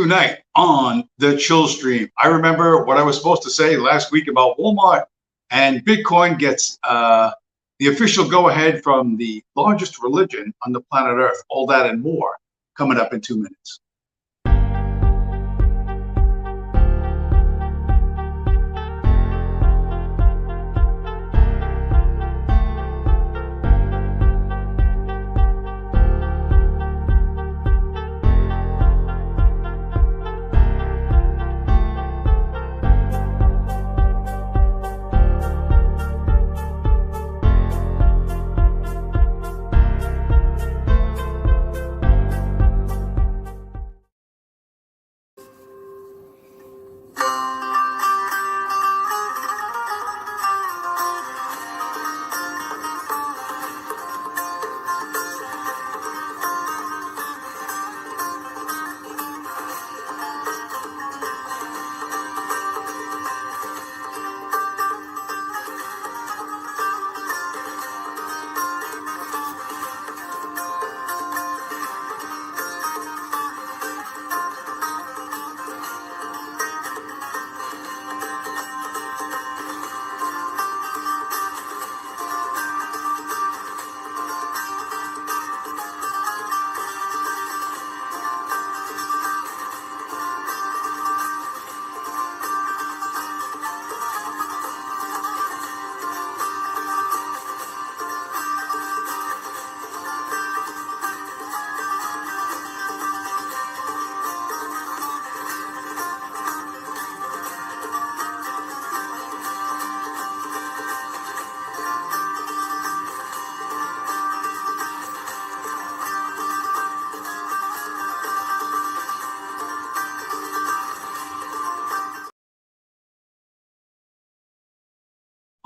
tonight on the Chillstream. I remember what I was supposed to say last week about Walmart, and Bitcoin gets the official go-ahead from the largest religion on the planet Earth. All that and more coming up in 2 minutes.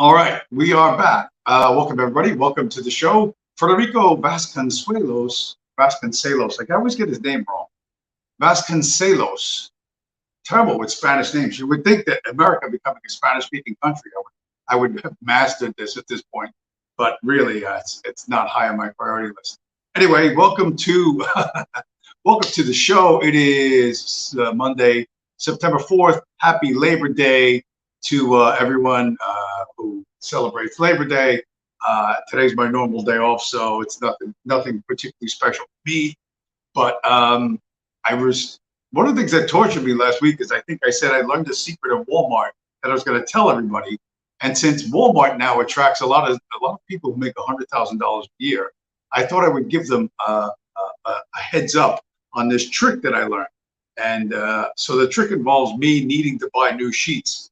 All right, we are back. Welcome, everybody. Welcome to the show. Federico Vasconcelos. Like I always get his name wrong. Vasconcelos. Terrible with Spanish names. You would think that America becoming a Spanish-speaking country, I would have mastered this at this point. But really, it's not high on my priority list. Anyway, welcome to welcome to the show. It is Monday, September 4th. Happy Labor Day to everyone who celebrates Labor Day. Today's my normal day off, so it's nothing particularly special for me. But one of the things that tortured me last week is I think I said I learned the secret of Walmart that I was going to tell everybody. And since Walmart now attracts a lot of people who make $100,000 a year, I thought I would give them a heads up on this trick that I learned. And so the trick involves me needing to buy new sheets.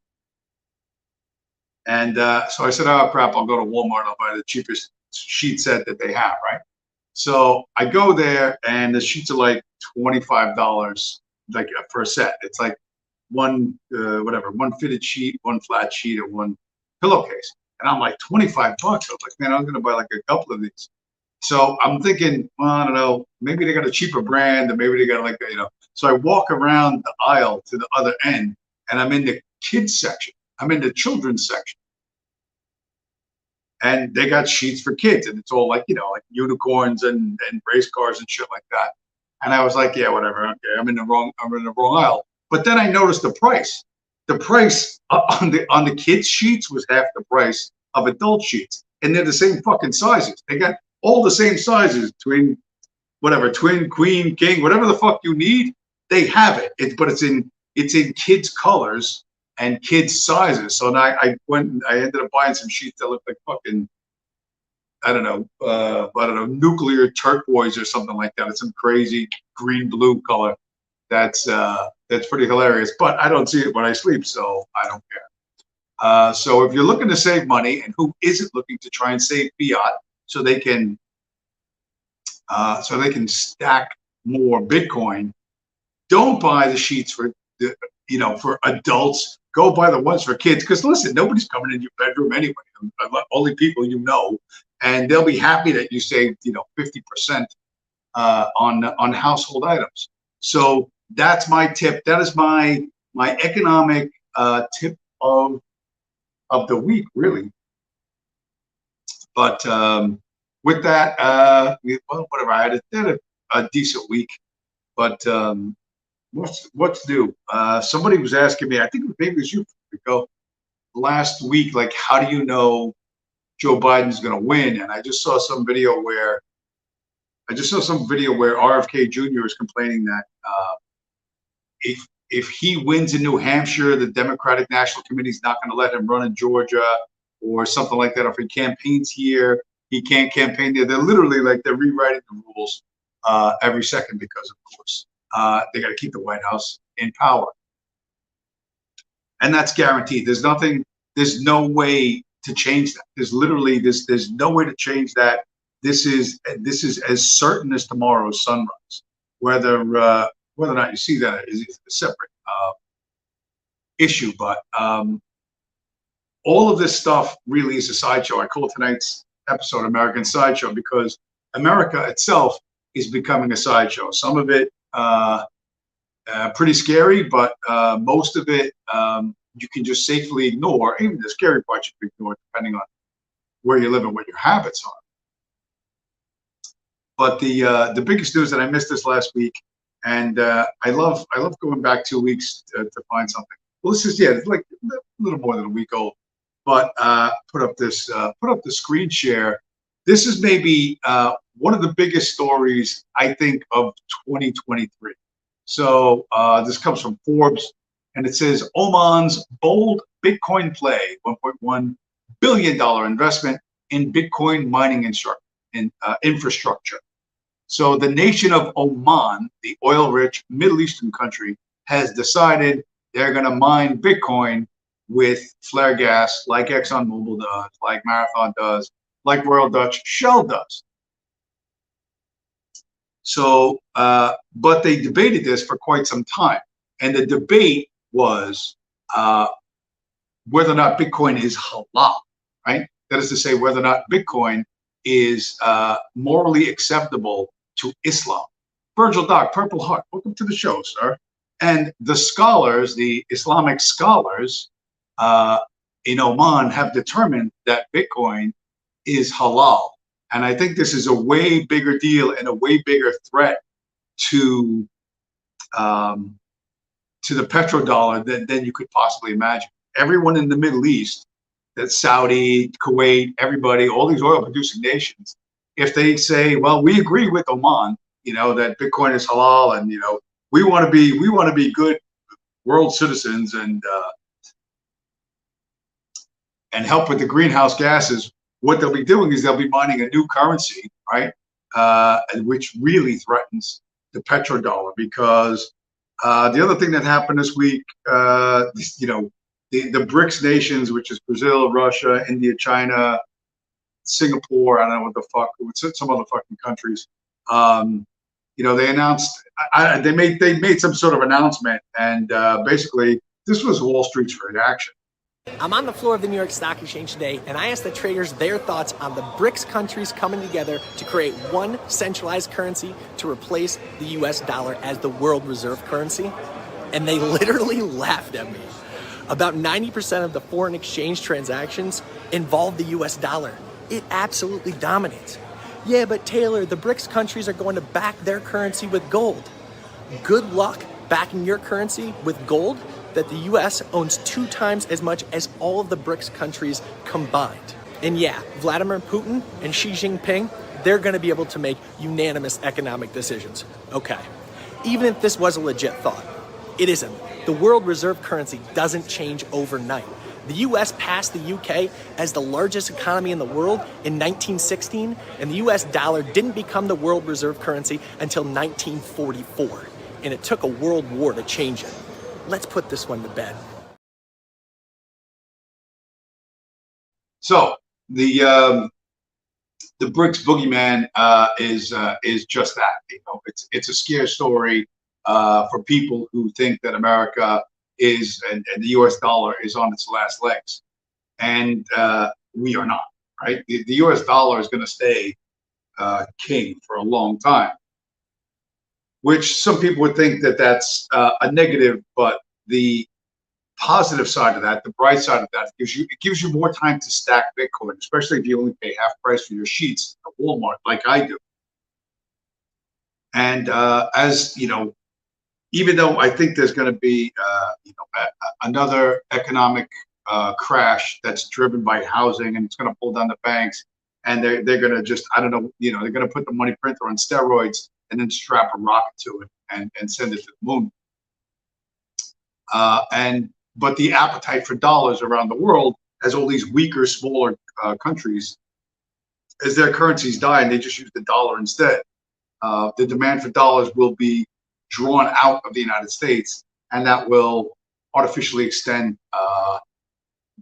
And so I said, oh, crap, I'll go to Walmart. I'll buy the cheapest sheet set that they have, right? So I go there, and the sheets are like $25 like for a set. It's like one fitted sheet, one flat sheet, and one pillowcase. And I'm like, $25. I was like, man, I'm going to buy like a couple of these. So I'm thinking, well, I don't know, maybe they got a cheaper brand, or maybe they got like, So I walk around the aisle to the other end, and I'm in the kids section. I'm in the children's section, and they got sheets for kids, and it's all like, like unicorns and race cars and shit like that. And I was like, yeah, whatever. Okay, I'm in the wrong aisle. But then I noticed the price. The price on the kids sheets was half the price of adult sheets, and they're the same fucking sizes. They got all the same sizes, twin, queen, king, whatever the fuck you need, they have it. But it's in kids' colors and kids' sizes. So now I ended up buying some sheets that look like fucking, I don't know, nuclear turquoise or something like that. It's some crazy green-blue color. That's pretty hilarious. But I don't see it when I sleep, so I don't care. So if you're looking to save money, and who isn't looking to try and save fiat so they can stack more Bitcoin, don't buy the sheets for adults. Go buy the ones for kids, because listen, nobody's coming in your bedroom anyway. Only people you know, and they'll be happy that you saved 50% on household items. So that's my tip. That is my economic tip of the week, really. But with that, whatever. I had a decent week, but What's new? Somebody was asking me, I think maybe it was you, Rico, last week, like, how do you know Joe Biden's going to win? And I just saw some video where RFK Jr. is complaining that if he wins in New Hampshire, the Democratic National Committee is not going to let him run in Georgia or something like that. If he campaigns here, he can't campaign there. They're literally like they're rewriting the rules every second because, of course, they got to keep the White House in power, and that's guaranteed. There's no way to change that. There's no way to change that. This is as certain as tomorrow's sunrise. Whether or not you see that is a separate issue, but all of this stuff really is a sideshow. I call tonight's episode American Sideshow because America itself is becoming a sideshow. Some of it pretty scary, but most of it you can just safely ignore. Even the scary part you can ignore depending on where you live and what your habits are. But the biggest news that I missed this last week, and I love going back 2 weeks to find something. Well, this is it's like a little more than a week old. But put up the screen share. This is maybe one of the biggest stories I think of 2023. So this comes from Forbes, and it says Oman's bold Bitcoin play, $1.1 billion investment in Bitcoin mining infrastructure. So the nation of Oman, the oil-rich Middle Eastern country, has decided they're going to mine Bitcoin with flare gas, like ExxonMobil does, like Marathon does, like Royal Dutch Shell does. So, but they debated this for quite some time, and the debate was whether or not Bitcoin is halal, right? That is to say, whether or not Bitcoin is morally acceptable to Islam. Virgil Doc, Purple Heart, welcome to the show, sir. And the scholars, the Islamic scholars in Oman have determined that Bitcoin is halal. And I think this is a way bigger deal and a way bigger threat to the petrodollar than you could possibly imagine. Everyone in the Middle East, that's Saudi, Kuwait, everybody, all these oil producing nations, if they say, well, we agree with Oman, that Bitcoin is halal, and we want to be good world citizens and help with the greenhouse gases, what they'll be doing is they'll be mining a new currency, right? Which really threatens the petrodollar, because the other thing that happened this week, the BRICS nations, which is Brazil, Russia, India, China, Singapore, I don't know what the fuck, some other fucking countries. They announced, they made some sort of announcement, and basically this was Wall Street's reaction. I'm on the floor of the New York Stock Exchange today, and I asked the traders their thoughts on the BRICS countries coming together to create one centralized currency to replace the US dollar as the world reserve currency, and they literally laughed at me. About 90% of the foreign exchange transactions involve the US dollar. It absolutely dominates. Yeah, but Taylor, the BRICS countries are going to back their currency with gold. Good luck backing your currency with gold that the US owns 2 times as much as all of the BRICS countries combined. And yeah, Vladimir Putin and Xi Jinping, they're going to be able to make unanimous economic decisions. Okay, even if this was a legit thought, it isn't. The world reserve currency doesn't change overnight. The US passed the UK as the largest economy in the world in 1916, and the US dollar didn't become the world reserve currency until 1944, and it took a world war to change it. Let's put this one to bed. So the BRICS boogeyman is just that. It's a scare story for people who think that America is and the U.S. dollar is on its last legs, and we are not. Right? The U.S. dollar is going to stay king for a long time, which some people would think that that's a negative, but the positive side of that, the bright side of that, it gives you more time to stack Bitcoin, especially if you only pay half price for your sheets at Walmart, like I do. And as you know, even though I think there's going to be another economic crash that's driven by housing, and it's going to pull down the banks, and they're going to just, I don't know, they're going to put the money printer on steroids and then strap a rocket to it and send it to the moon. But the appetite for dollars around the world, as all these weaker, smaller countries, as their currencies die and they just use the dollar instead, the demand for dollars will be drawn out of the United States, and that will artificially extend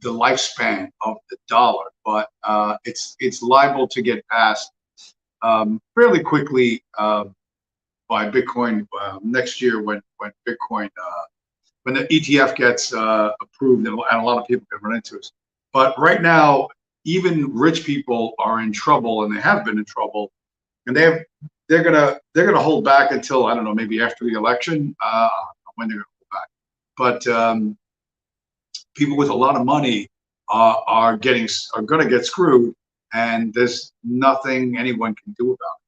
the lifespan of the dollar. But it's liable to get passed fairly quickly by Bitcoin next year when Bitcoin when the ETF gets approved, and a lot of people can run into it. But right now, even rich people are in trouble, and they have been in trouble, and they're gonna hold back until, I don't know, maybe after the election, when they're gonna hold back. But people with a lot of money are gonna get screwed, and there's nothing anyone can do about it.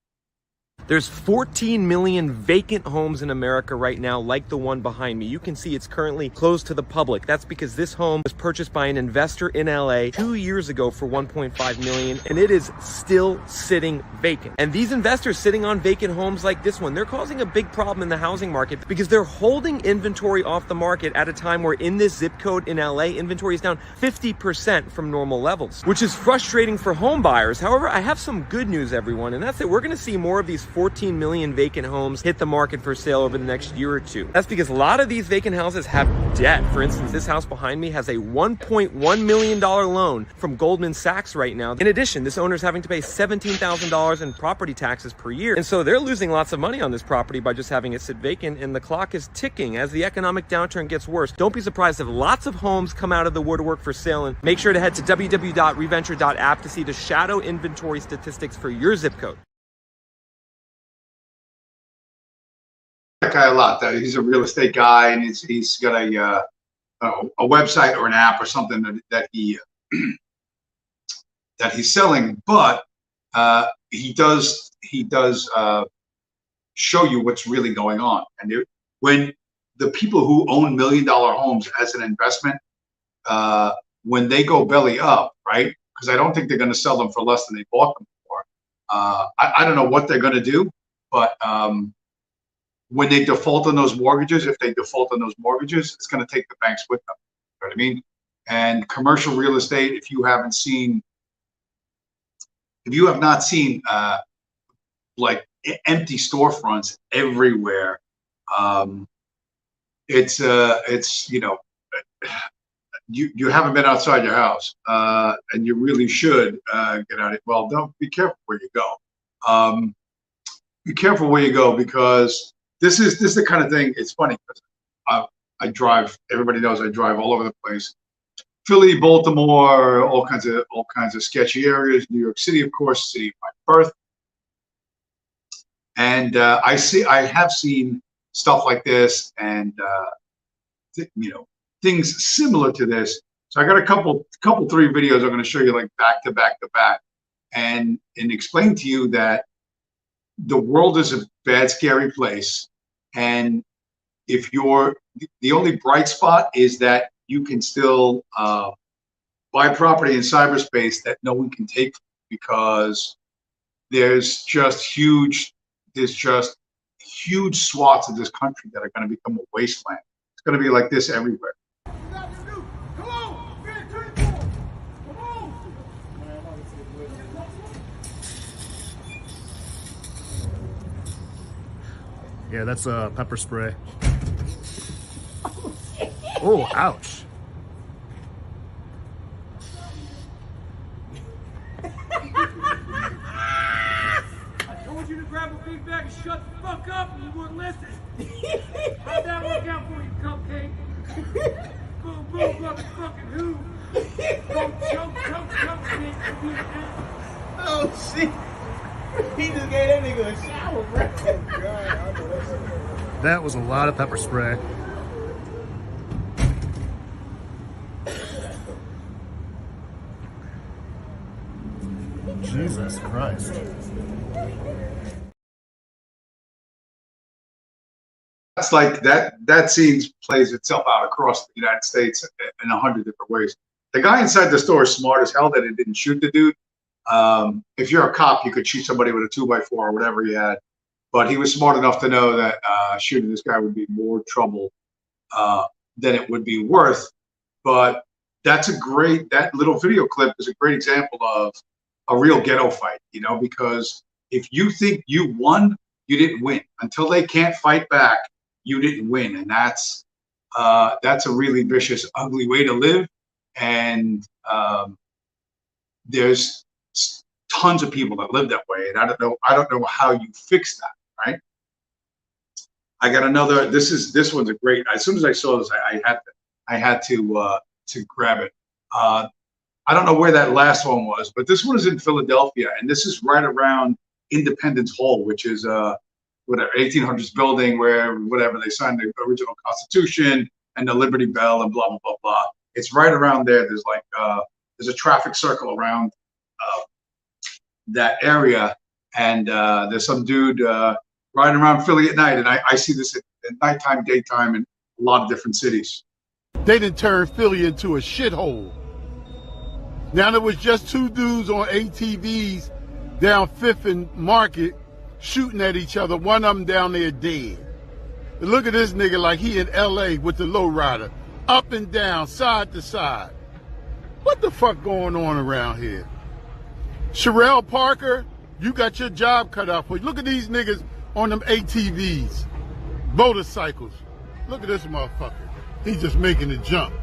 There's 14 million vacant homes in America right now, like the one behind me. You can see it's currently closed to the public. That's because this home was purchased by an investor in LA 2 years ago for $1.5 million, and it is still sitting vacant. And these investors sitting on vacant homes like this one, they're causing a big problem in the housing market because they're holding inventory off the market at a time where in this zip code in LA, inventory is down 50% from normal levels, which is frustrating for home buyers. However, I have some good news, everyone, and that's that we're gonna see more of these 14 million vacant homes hit the market for sale over the next year or two. That's because a lot of these vacant houses have debt. For instance, this house behind me has a $1.1 million loan from Goldman Sachs right now. In addition, this owner's having to pay $17,000 in property taxes per year. And so they're losing lots of money on this property by just having it sit vacant, and the clock is ticking as the economic downturn gets worse. Don't be surprised if lots of homes come out of the woodwork for sale, and make sure to head to www.reventure.app to see the shadow inventory statistics for your zip code. That guy a lot. He's a real estate guy, and he's got a website or an app or something that he that he's selling. But he does show you what's really going on. And when the people who own $1 million homes as an investment, when they go belly up, right? Because I don't think they're going to sell them for less than they bought them for. I don't know what they're going to do, but when they default on those mortgages, if they default on those mortgages, it's going to take the banks with them. You know what I mean? And commercial real estate, if you have not seen like empty storefronts everywhere, it's you haven't been outside your house, and you really should get out of it. Well, don't be careful where you go. Be careful where you go, because this is the kind of thing. It's funny because I drive. Everybody knows I drive all over the place. Philly, Baltimore, all kinds of sketchy areas. New York City, of course, city of my birth. And I have seen stuff like this, and things similar to this. So I got a couple, three videos I'm going to show you, like back to back to back, and explain to you that the world is a bad, scary place. And if the only bright spot is that you can still buy property in cyberspace that no one can take, because there's just huge swaths of this country that are going to become a wasteland. It's going to be like this everywhere. Yeah, that's pepper spray. Oh, ouch. I told you to grab a big bag and shut the fuck up, and you wouldn't listen. How'd that work out for you, cupcake? Boom, boom, motherfucking who? Go choke, cupcake. Oh shit! He just gave that nigga a shower, bro. That was a lot of pepper spray. Jesus Christ. that's like that scene plays itself out across the United States in 100 different ways. The guy inside the store is smart as hell that it didn't shoot the dude. If you're a cop, you could shoot somebody with a 2x4 or whatever he had, but he was smart enough to know that shooting this guy would be more trouble than it would be worth. But that little video clip is a great example of a real ghetto fight, you know, because if you think you won, you didn't win. Until they can't fight back, you didn't win. And that's a really vicious, ugly way to live. And there's tons of people that live that way. And I don't know how you fix that, right? I got another, this one's a great, as soon as I saw this, I had to grab it. I don't know where that last one was, but this one is in Philadelphia, and this is right around Independence Hall, which is whatever 1800s building where whatever they signed the original Constitution and the Liberty Bell and blah blah blah blah. It's right around there. There's like there's a traffic circle around that area, and there's some dude riding around Philly at night, and I see this at nighttime, daytime, in a lot of different cities. They didn't turn Philly into a shithole. Now there was just two dudes on ATVs down Fifth and Market shooting at each other. One of them down there dead. But look at this nigga like he in LA with the lowrider. Up and down, side to side. What the fuck going on around here? Sherelle Parker, you got your job cut out for you. Look at these niggas on them ATVs, motorcycles. Look at this motherfucker. He's just making a jump.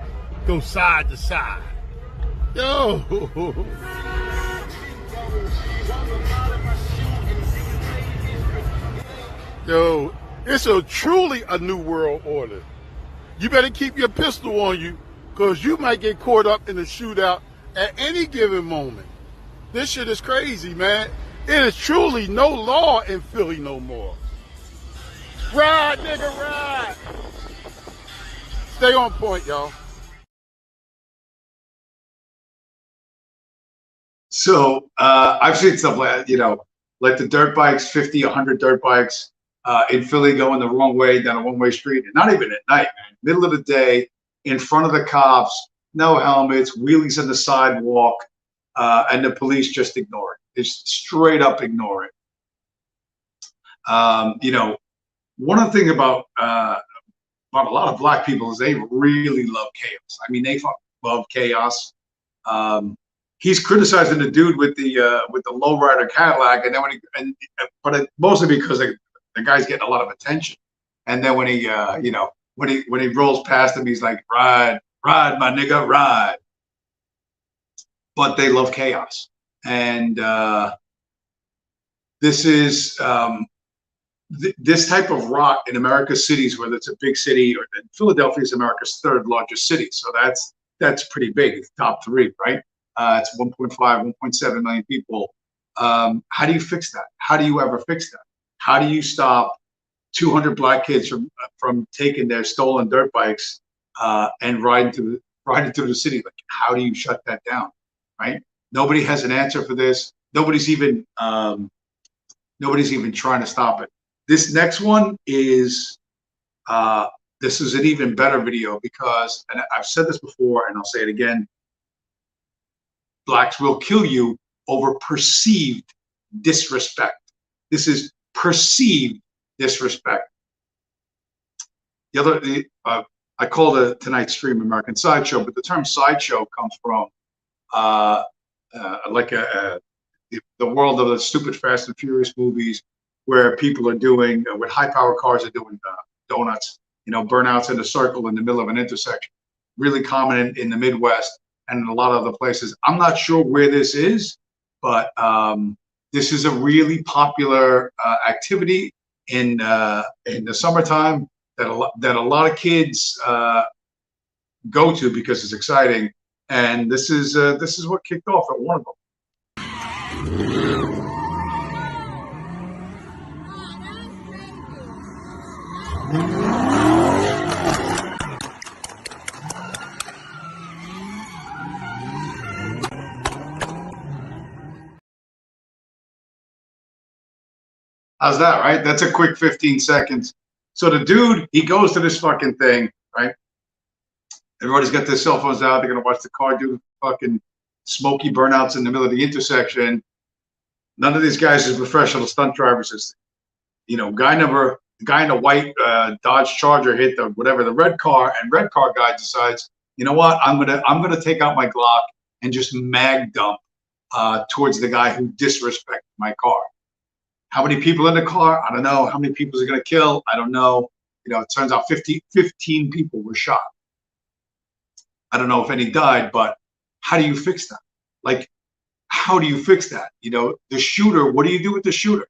Go side to side. Yo. Yo, it's truly a new world order. You better keep your pistol on you, because you might get caught up in a shootout at any given moment. This shit is crazy, man. It is truly no law in Philly no more. Ride, nigga, ride. Stay on point, y'all. So I've seen stuff like, you know, like the dirt bikes, 50, 100 dirt bikes in Philly going the wrong way down a one-way street. And not even at night, man. Middle of the day, in front of the cops, no helmets, wheelies on the sidewalk, and the police just ignore it. They straight up ignore it. You know, one thing about a lot of black people is they really love chaos. I mean, they love chaos. He's criticizing the dude with the lowrider Cadillac, and then but mostly because the guy's getting a lot of attention. And then when he you know, when he rolls past him, he's like, ride, my nigga, ride. But they love chaos, and this is this type of rot in America's cities, whether it's a big city or Philadelphia is America's third largest city, so that's pretty big. It's top 3, right? It's 1.5, 1.7 million people. How do you fix that? How do you ever fix that? How do you stop 200 black kids from taking their stolen dirt bikes and riding through the city? Like, how do you shut that down? Right? Nobody has an answer for this. Nobody's even trying to stop it. This next one is this is an even better video because, and I've said this before and I'll say it again, blacks will kill you over perceived disrespect. This is perceived disrespect. I call tonight's stream American Sideshow, but the term sideshow comes from the world of the stupid Fast and Furious movies, where people are doing with high-powered cars are doing donuts, you know, burnouts in a circle in the middle of an intersection. Really common in the Midwest and in a lot of other places. I'm not sure where this is, but this is a really popular activity in the summertime that a lot of kids go to because it's exciting. And this is what kicked off at one of them. How's that, right? That's a quick 15 seconds. So the dude, he goes to this fucking thing, right? Everybody's got their cell phones out. They're going to watch the car do fucking smoky burnouts in the middle of the intersection. None of these guys are professional stunt drivers. You know, guy in the white Dodge Charger hit the red car, and red car guy decides, you know what, I'm gonna take out my Glock and just mag dump towards the guy who disrespected my car. How many people in the car? I don't know. How many people is it gonna kill? I don't know. You know, it turns out 15 people were shot. I don't know if any died, but how do you fix that? Like, how do you fix that? You know, the shooter, what do you do with the shooter?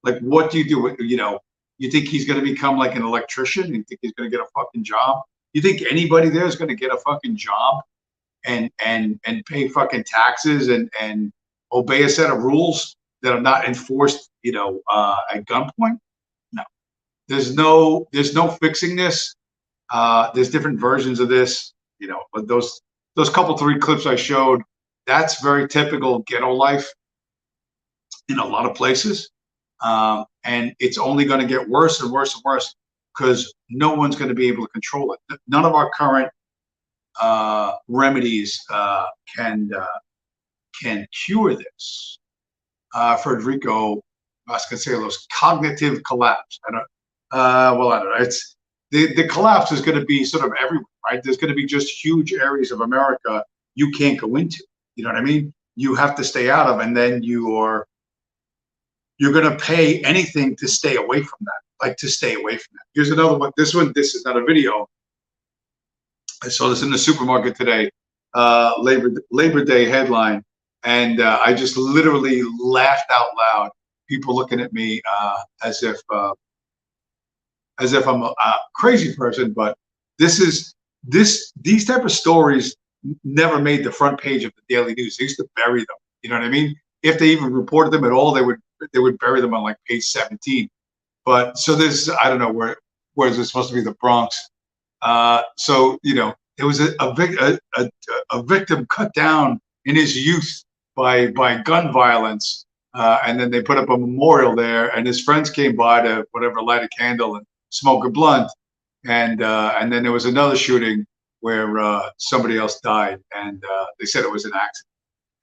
Like, what do you do with, you know, you think he's going to become like an electrician? You think he's going to get a fucking job? You think anybody there is going to get a fucking job and pay fucking taxes and obey a set of rules that are not enforced, you know, at gunpoint? No, there's no fixing this. There's different versions of this, you know, but those couple 3 clips I showed, that's very typical ghetto life in a lot of places. And it's only going to get worse and worse and worse because no one's going to be able to control it. None of our current remedies can cure this. Federico Vasconcelos, cognitive collapse. I don't know. It's the collapse is going to be sort of everywhere, right? There's going to be just huge areas of America you can't go into. You know what I mean? You have to stay out of, and then you're going to pay anything to stay away from that, like to stay away from that. Here's another one. This is not a video. I saw this in the supermarket today, Labor Day headline, and I just literally laughed out loud. People looking at me as if I'm a crazy person, but these type of stories never made the front page of the Daily News. They used to bury them. You know what I mean? If they even reported them at all, they would bury them on like page 17. But so this, I don't know where is it supposed to be, the Bronx? So you know, it was a victim cut down in his youth by gun violence, and then they put up a memorial there, and his friends came by to light a candle and smoke a blunt, and then there was another shooting where somebody else died, and they said it was an accident,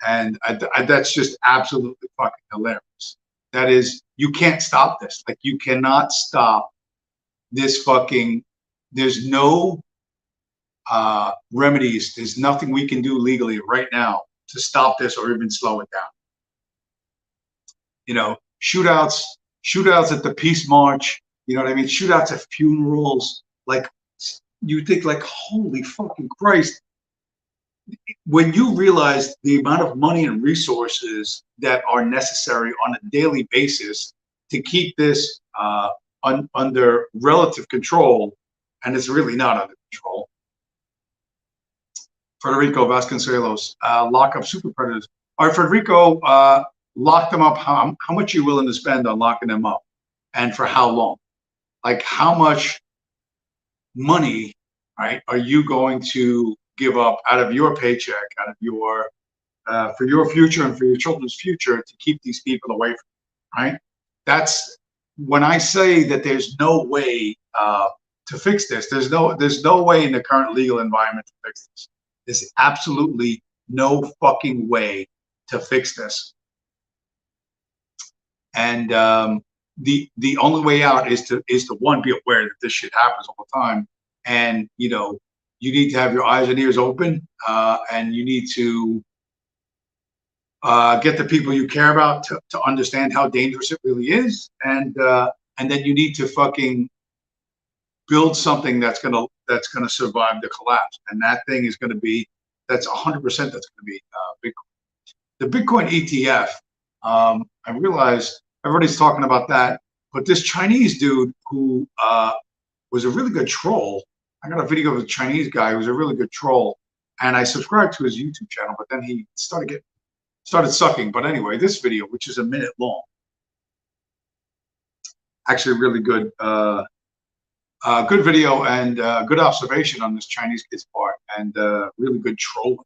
and that's just absolutely fucking hilarious. That is, you can't stop this. Like, you cannot stop this fucking. There's no remedies. There's nothing we can do legally right now to stop this or even slow it down. You know, shootouts at the Peace March. You know what I mean? Shootouts at funerals. Like, you think, like, holy fucking Christ. When you realize the amount of money and resources that are necessary on a daily basis to keep this under relative control, and it's really not under control. Federico Vasconcelos, lock up super predators. All right, Federico, lock them up. How much are you willing to spend on locking them up, and for how long? Like, how much money, right, are you going to give up out of your paycheck, out of your for your future and for your children's future to keep these people away from you, right? That's when I say that there's no way to fix this. There's no way in the current legal environment to fix this. There's absolutely no fucking way to fix this. And the only way out is to one, be aware that this shit happens all the time, and you know, you need to have your eyes and ears open, and you need to get the people you care about to understand how dangerous it really is, and then you need to fucking build something that's gonna survive the collapse, and that thing is gonna be, that's 100%, that's gonna be Bitcoin. The Bitcoin ETF. I realize everybody's talking about that, but this Chinese dude who was a really good troll. I got a video of a Chinese guy who was a really good troll, and I subscribed to his YouTube channel, but then he started sucking. But anyway, this video, which is a minute long, actually really good, good video and good observation on this Chinese kid's part, and really good trolling.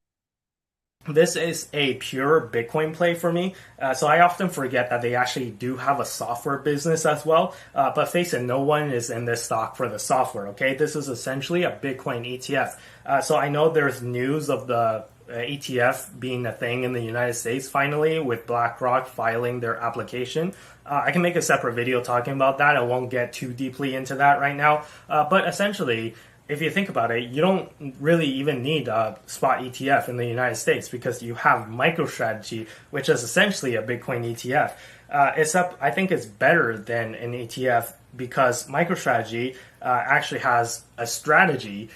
This is a pure Bitcoin play for me. So I often forget that they actually do have a software business as well. But face it, no one is in this stock for the software, okay? This is essentially a Bitcoin ETF. So I know there's news of the ETF being a thing in the United States finally, with BlackRock filing their application. I can make a separate video talking about that. I won't get too deeply into that right now. But essentially, if you think about it, you don't really even need a spot ETF in the United States, because you have MicroStrategy, which is essentially a Bitcoin ETF. I think it's better than an ETF because MicroStrategy actually has a strategy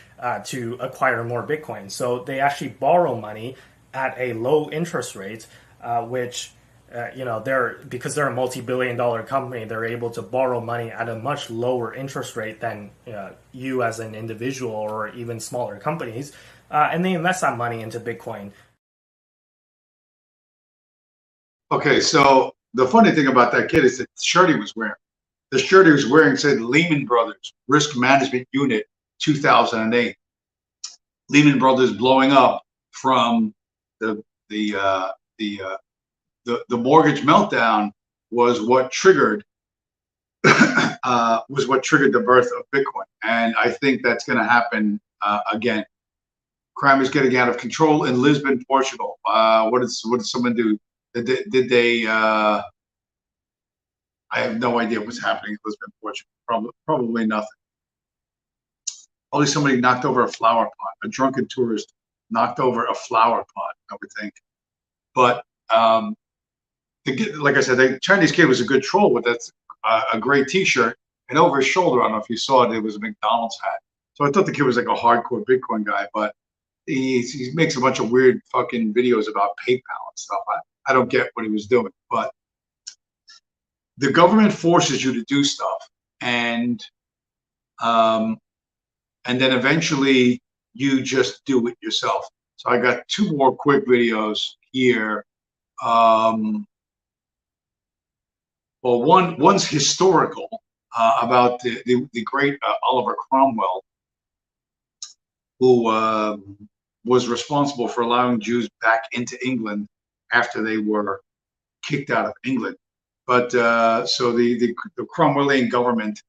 to acquire more Bitcoin. So they actually borrow money at a low interest rate, which because they're a multi-billion-dollar company, they're able to borrow money at a much lower interest rate than you as an individual or even smaller companies, and they invest that money into Bitcoin. Okay, so the funny thing about that kid is that the shirt he was wearing. The shirt he was wearing said Lehman Brothers Risk Management Unit 2008. Lehman Brothers blowing up from the mortgage meltdown was what triggered the birth of Bitcoin, and I think that's going to happen again. Crime is getting out of control in Lisbon, Portugal. What did someone do? Did they? I have no idea what's happening in Lisbon, Portugal. Probably nothing. Probably somebody knocked over a flower pot. A drunken tourist knocked over a flower pot, I would think. But like I said, the Chinese kid was a good troll with that a gray T-shirt, and over his shoulder, I don't know if you saw it, it was a McDonald's hat. So I thought the kid was like a hardcore Bitcoin guy, but he makes a bunch of weird fucking videos about PayPal and stuff. I don't get what he was doing, but the government forces you to do stuff, and then eventually you just do it yourself. So I got two more quick videos here. Well, one's historical about the great Oliver Cromwell, who was responsible for allowing Jews back into England after they were kicked out of England. But so the Cromwellian government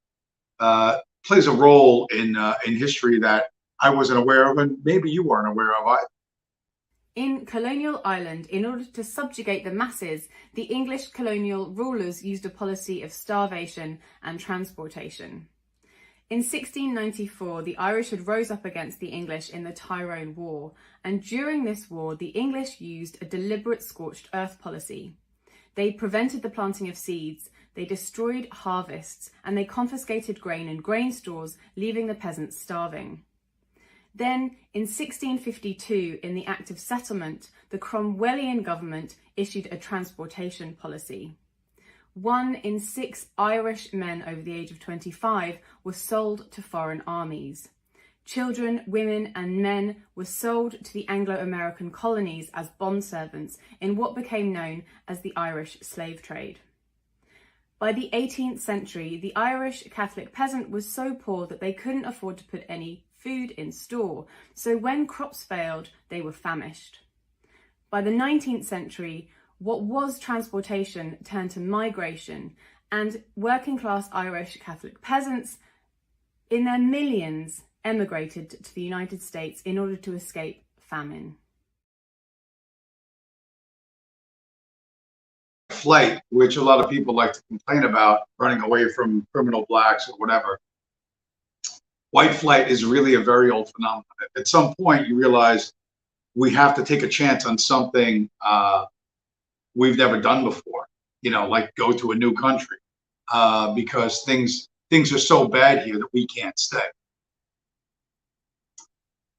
plays a role in history that I wasn't aware of, and maybe you weren't aware of either. In colonial Ireland, in order to subjugate the masses, the English colonial rulers used a policy of starvation and transportation. In 1694, the Irish had rose up against the English in the Tyrone War, and during this war, the English used a deliberate scorched earth policy. They prevented the planting of seeds, they destroyed harvests, and they confiscated grain in grain stores, leaving the peasants starving. Then, in 1652, in the Act of Settlement, the Cromwellian government issued a transportation policy. 1 in 6 Irish men over the age of 25 were sold to foreign armies. Children, women, and men were sold to the Anglo-American colonies as bondservants in what became known as the Irish slave trade. By the 18th century, the Irish Catholic peasant was so poor that they couldn't afford to put any food in store, so when crops failed, they were famished. By the 19th century, what was transportation turned to migration, and working class Irish Catholic peasants, in their millions, emigrated to the United States in order to escape famine. Flight, which a lot of people like to complain about, running away from criminal blacks or whatever. White flight is really a very old phenomenon. At some point, you realize we have to take a chance on something we've never done before. Like go to a new country because things are so bad here that we can't stay.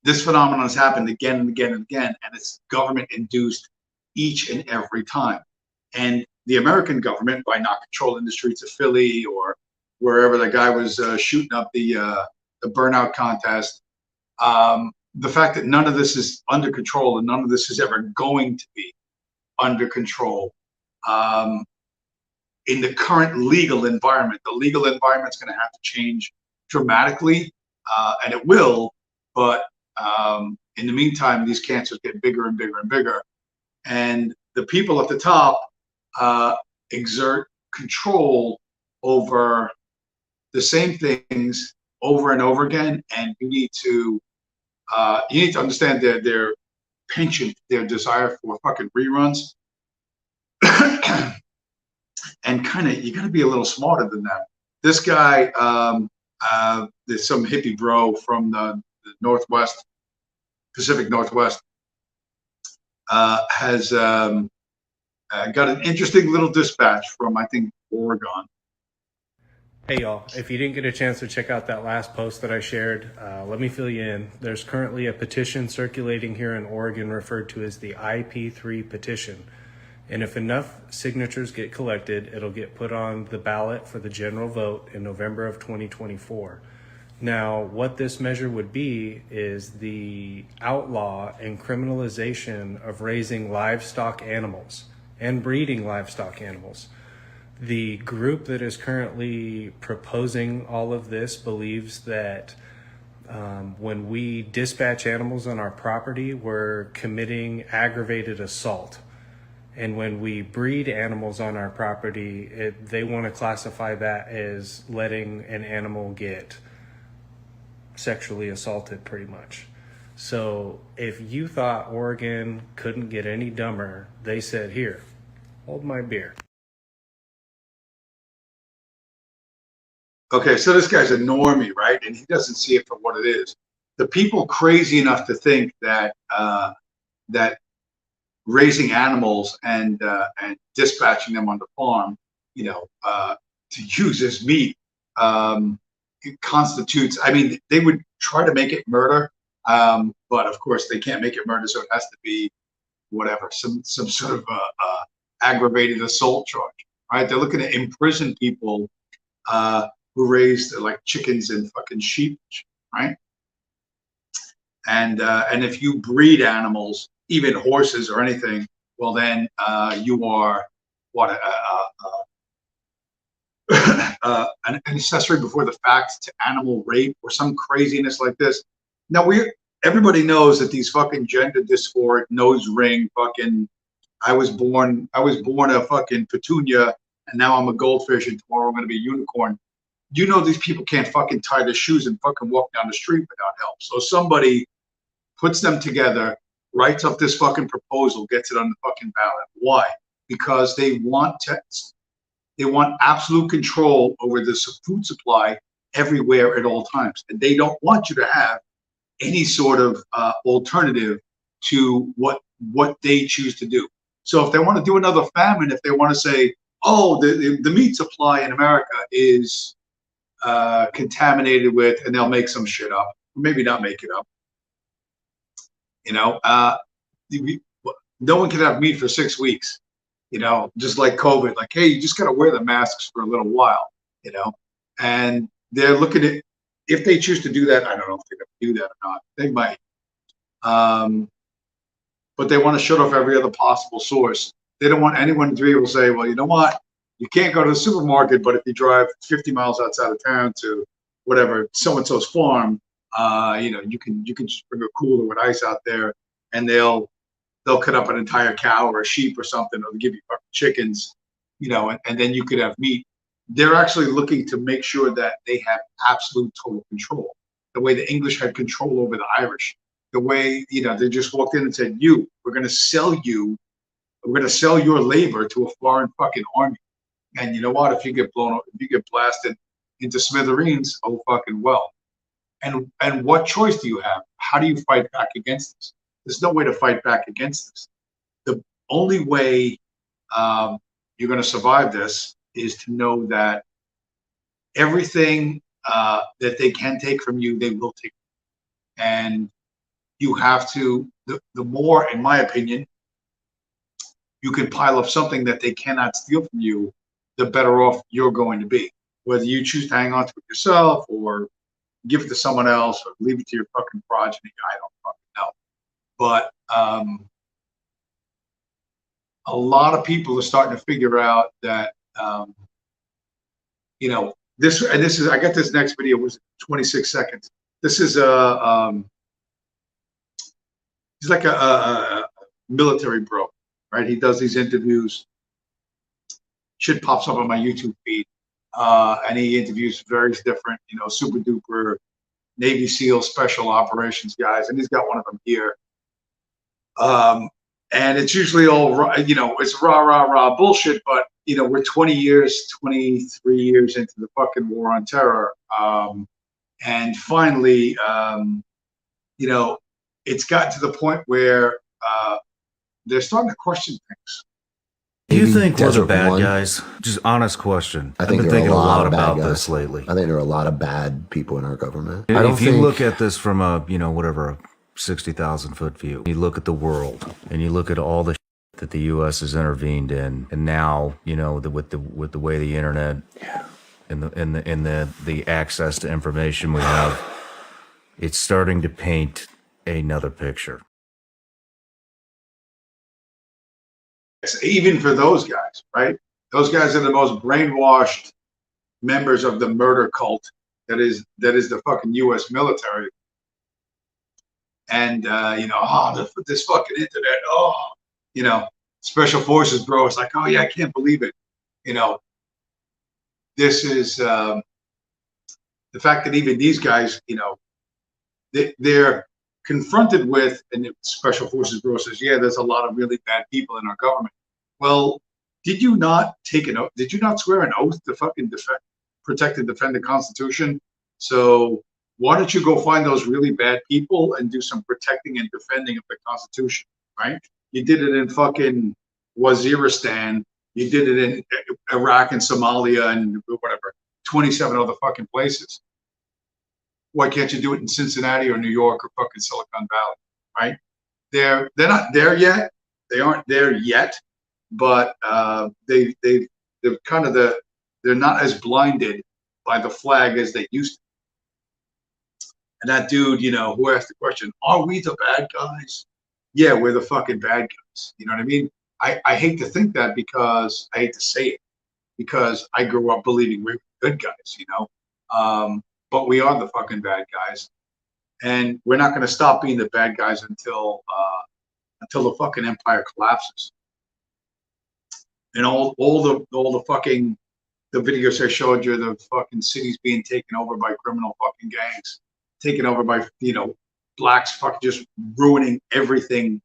This phenomenon has happened again and again and again, and it's government induced each and every time. And the American government, by not controlling the streets of Philly or wherever the guy was shooting up the burnout contest, the fact that none of this is under control and none of this is ever going to be under control in the current legal environment. The legal environment's going to have to change dramatically, and it will. But in the meantime, these cancers get bigger and bigger and bigger. and the people at the top exert control over the same things over and over again, and you need to understand their penchant, their desire for fucking reruns, and kind of you got to be a little smarter than that. This guy, there's some hippie bro from the Northwest, Pacific Northwest, has got an interesting little dispatch from, I think, Oregon. Hey y'all, if you didn't get a chance to check out that last post that I shared, let me fill you in. There's currently a petition circulating here in Oregon referred to as the IP3 petition. And if enough signatures get collected, it'll get put on the ballot for the general vote in November of 2024. Now, what this measure would be is the outlaw and criminalization of raising livestock animals and breeding livestock animals. The group that is currently proposing all of this believes that when we dispatch animals on our property, we're committing aggravated assault. And when we breed animals on our property, they want to classify that as letting an animal get sexually assaulted, pretty much. So if you thought Oregon couldn't get any dumber, they said, here, hold my beer. Okay, so this guy's a normie, right? And he doesn't see it for what it is. The people crazy enough to think that that raising animals and dispatching them on the farm, to use as meat, it constitutes. I mean, they would try to make it murder, but of course they can't make it murder, so it has to be whatever, some sort of aggravated assault charge, right? They're looking to imprison people who raised like chickens and fucking sheep, right? And if you breed animals, even horses or anything, well then you are what an accessory before the fact to animal rape or some craziness like this. Now everybody knows that these fucking gender dysphoric nose ring fucking I was born a fucking petunia and now I'm a goldfish and tomorrow I'm gonna be a unicorn. You know these people can't fucking tie their shoes and fucking walk down the street without help. So somebody puts them together, writes up this fucking proposal, gets it on the fucking ballot. Why? Because they want absolute control over the food supply everywhere at all times. And they don't want you to have any sort of alternative to what they choose to do. So if they want to do another famine, if they want to say, oh, the meat supply in America is contaminated with, and they'll make some shit up, maybe not make it up. No one can have meat for 6 weeks, just like COVID. Like, hey, you just got to wear the masks for a little while, and they're looking at, if they choose to do that, I don't know if they're going to do that or not. They might. But they want to shut off every other possible source. They don't want anyone to be able to say, well, you know what? You can't go to the supermarket, but if you drive 50 miles outside of town to whatever, so-and-so's farm, you can just bring a cooler with ice out there and they'll cut up an entire cow or a sheep or something, or they'll give you fucking chickens, and then you could have meat. They're actually looking to make sure that they have absolute total control. The way the English had control over the Irish, the way, they just walked in and said, we're going to sell your labor to a foreign fucking army. And you know what? If you get blasted into smithereens, oh fucking well. And what choice do you have? How do you fight back against this? There's no way to fight back against this. The only way you're going to survive this is to know that everything that they can take from you, they will take. And you have to, the more, in my opinion, you can pile up something that they cannot steal from you, the better off you're going to be. Whether you choose to hang on to it yourself or give it to someone else or leave it to your fucking progeny, I don't fucking know. But a lot of people are starting to figure out that, this is, I got this next video, was 26 seconds. This is he's like a military bro. right? He does these interviews. Shit pops up on my YouTube feed, and he interviews various different, super duper Navy SEAL special operations guys, and he's got one of them here. And it's usually all, it's rah bullshit, but, we're 23 years into the fucking war on terror. And finally, it's gotten to the point where they're starting to question things. Do you think we're the Desert bad One. guys? Just honest question. I I've think been there are thinking a a lot lot of bad about guys. this lately. I think there are a lot of bad people in our government. If you look at this from a, a 60,000 foot view, you look at the world and you look at all the that the U.S. has intervened in, and now, with the way the internet and the access to information we have, it's starting to paint another picture. Even for those guys, right? Those guys are the most brainwashed members of the murder cult that is the fucking U.S. military. And this fucking internet, special forces, bro. It's like, oh yeah, I can't believe it. This is the fact that even these guys, they're confronted with, and the special forces bureau says, yeah, there's a lot of really bad people in our government. Well, did you not take an oath? Did you not swear an oath to fucking protect and defend the Constitution? So why don't you go find those really bad people and do some protecting and defending of the Constitution, right? You did it in fucking Waziristan. You did it in Iraq and Somalia and whatever, 27 other fucking places. Why can't you do it in Cincinnati or New York or fucking Silicon Valley, right? They're not there yet. They aren't there yet, but they're kind of they're not as blinded by the flag as they used to. And that dude, who asked the question, are we the bad guys? Yeah, we're the fucking bad guys. You know what I mean? I hate to think that, because I hate to say it, because I grew up believing we're good guys, but we are the fucking bad guys, and we're not going to stop being the bad guys until the fucking empire collapses. And all the fucking the videos I showed you, the fucking cities being taken over by criminal fucking gangs, taken over by blacks, fucking just ruining everything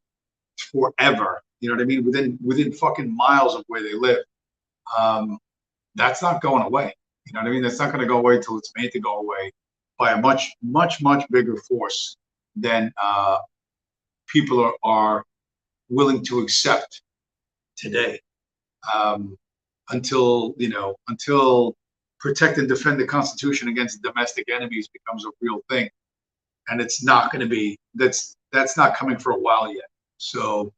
forever. You know what I mean? Within fucking miles of where they live. That's not going away. You know what I mean? That's not going to go away until it's made to go away by a much, much, much bigger force than people are willing to accept today. Until protect and defend the Constitution against domestic enemies becomes a real thing, and it's not going to be. That's not coming for a while yet. So,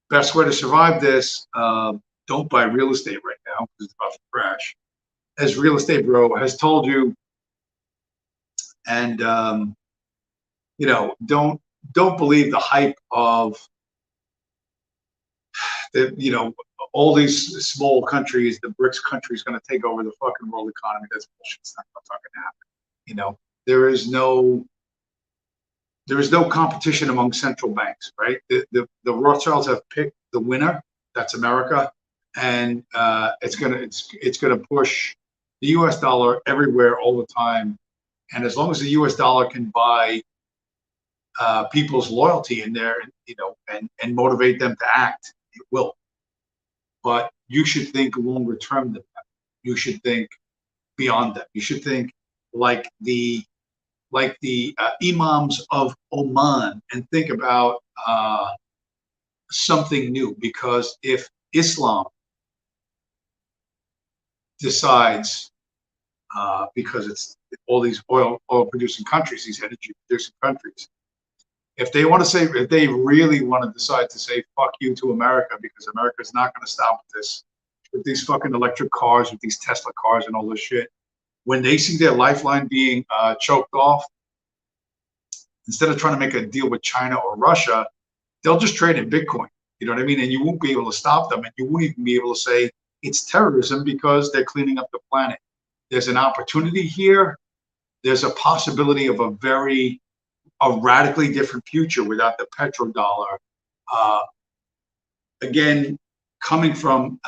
best way to survive this: don't buy real estate right now because it's about to crash. As Real Estate Bro has told you, and don't believe the hype of all these small countries. The BRICS countries going to take over the fucking world economy. That's bullshit. It's not going to happen. There is no competition among central banks, right? The Rothschilds have picked the winner. That's America, and it's gonna push the U.S. dollar everywhere all the time. And as long as the U.S. dollar can buy people's loyalty in there, and motivate them to act, it will. But you should think longer term than that. You should think beyond that. You should think like the imams of Oman, and think about something new. Because if Islam decides, because it's all these oil producing countries, these energy producing countries, if they really want to decide to say fuck you to America, because America's not going to stop this, with these fucking electric cars, with these Tesla cars and all this shit, when they see their lifeline being choked off, instead of trying to make a deal with China or Russia, they'll just trade in Bitcoin. You know what I mean? And you won't be able to stop them, and you won't even be able to say it's terrorism, because they're cleaning up the planet. There's an opportunity here. There's a possibility of a radically different future without the petrodollar again, coming from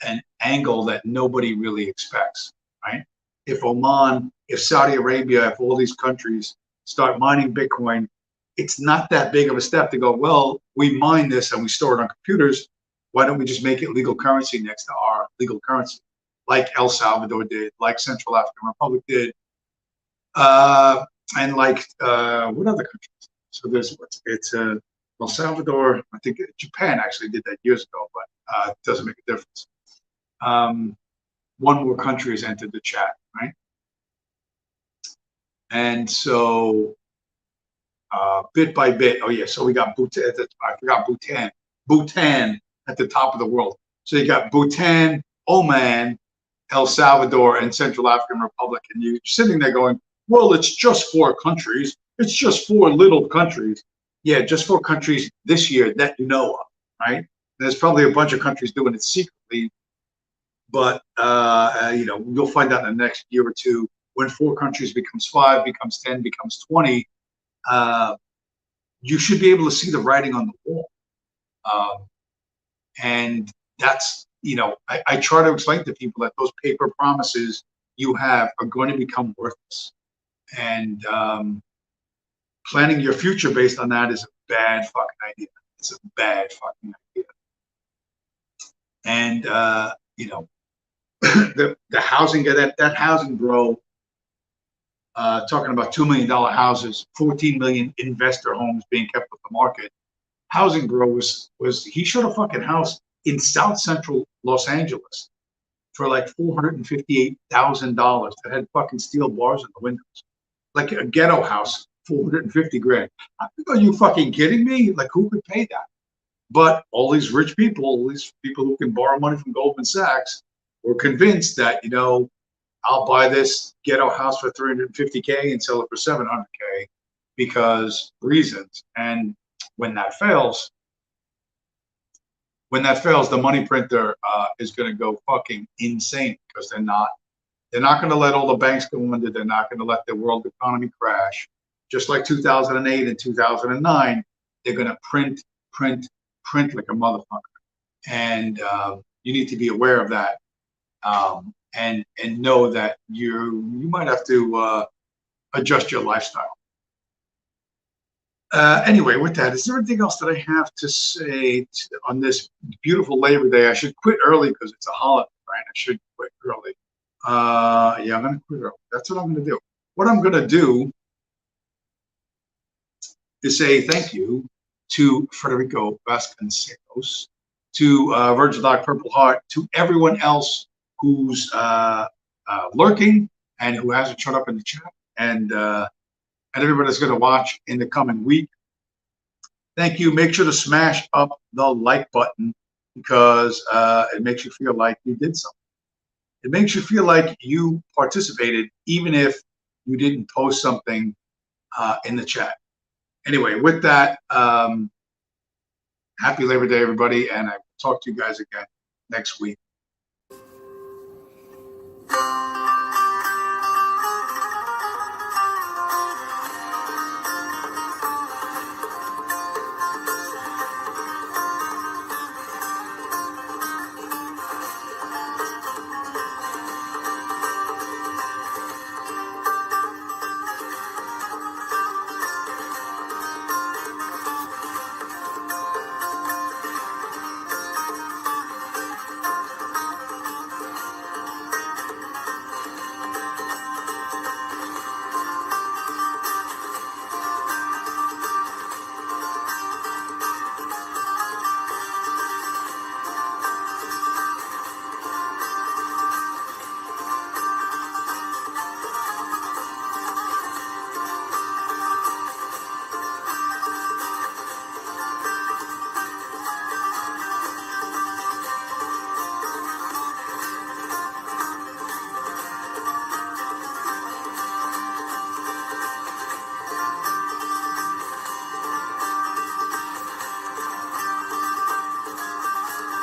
an angle that nobody really expects, right? If Oman, if Saudi Arabia, if all these countries start mining Bitcoin, it's not that big of a step to go, well, we mine this and we store it on computers. Why don't we just make it legal currency next to our legal currency? Like El Salvador did, like Central African Republic did, and like what other countries? So there's it's El Salvador. I think Japan actually did that years ago, but it doesn't make a difference. One more country has entered the chat, right? And so bit by bit. Oh yeah, so we got Bhutan. I forgot Bhutan. Bhutan at the top of the world. So you got Bhutan, Oman, El Salvador, and Central African Republic, and you're sitting there going, well, it's just 4 countries. It's just 4 little countries. Yeah, just 4 countries this year that you know of, right? There's probably a bunch of countries doing it secretly, but you know, you'll find out in the next year or two when 4 countries becomes 5, becomes 10, becomes 20. You should be able to see the writing on the wall, and that's, you know, I try to explain to people that those paper promises you have are going to become worthless, and planning your future based on that is a bad fucking idea. It's a bad fucking idea. And you know, the housing, that housing bro, talking about $2 million houses, 14 million investor homes being kept off the market. Housing bro was he showed a fucking house in South Central Los Angeles for like $458,000 that had fucking steel bars in the windows, like a ghetto house, 450 grand. Are you fucking kidding me? Like, who could pay that? But all these rich people, all these people who can borrow money from Goldman Sachs, were convinced that, you know, I'll buy this ghetto house for 350K and sell it for 700K because reasons. And when that fails, the money printer is going to go fucking insane, because they're not going to let all the banks go under. They're not going to let the world economy crash. Just like 2008 and 2009, they're going to print like a motherfucker. And you need to be aware of that, and know that you might have to adjust your lifestyle. Anyway, with that, is there anything else that I have to say on this beautiful Labor Day? I should quit early because it's a holiday, right? I should quit early. Yeah, I'm going to quit early. That's what I'm going to do. What I'm going to do is say thank you to Federico Vasconcelos, to Virgil Dog Purple Heart, to everyone else who's lurking and who hasn't showed up in the chat, and everybody that's going to watch in the coming week. Thank you. Make sure to smash up the like button, because it makes you feel like you did something. It makes you feel like you participated, even if you didn't post something in the chat. Anyway, with that, happy Labor Day, everybody, and I will talk to you guys again next week.